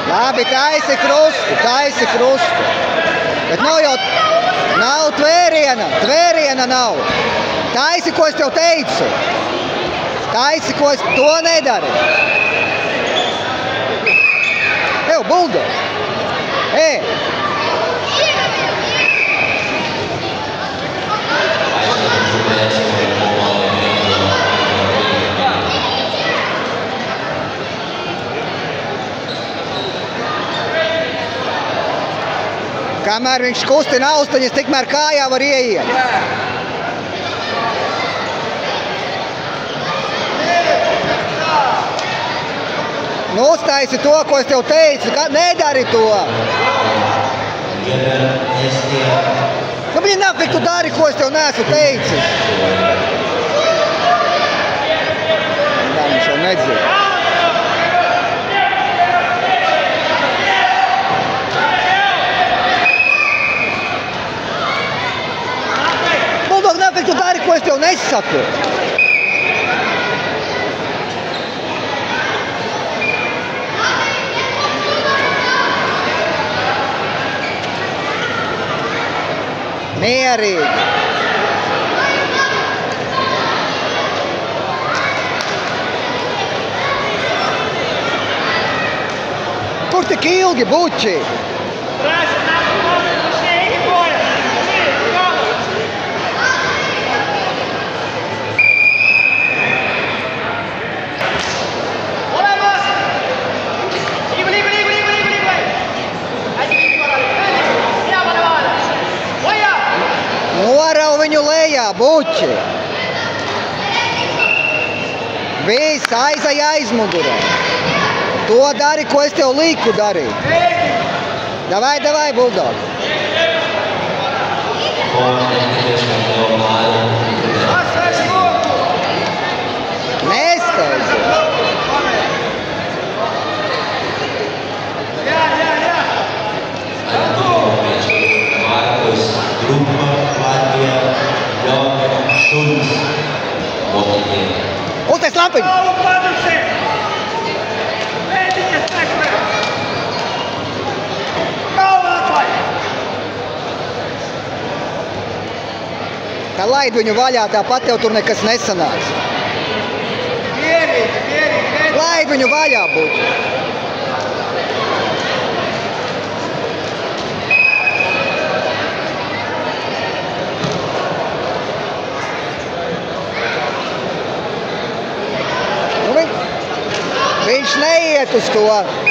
Labi, taisi krustu. Bet nav jau, nav tvēriena nav. Taisi, ko es tev teicu. Taisi, ko es, to nedari. Ev, buldo. Kamēr viņš kustina austiņas, tikmēr kājā var ieiet. Nu, uztaisi to, ko es tev teicu. Nedari to. Nu, viņa nafik tu dari, ko es tev neesmu teicis. Tā viņš jau nedzird. Nafik tu dari, ko es tev nesaku. Mierīgi. Kur tik ilgi, buči? Norau viņu lejā, buči. Viss aizai aizmugurē. To dari, ko es tev liku darīt. Davai, buldog. Nesteidzi. Uztais lampiņu! Tā laid viņu vaļā, tāpat tev tur nekas nesanāks. Laid viņu vaļā būtu. Viņš neiet uz to.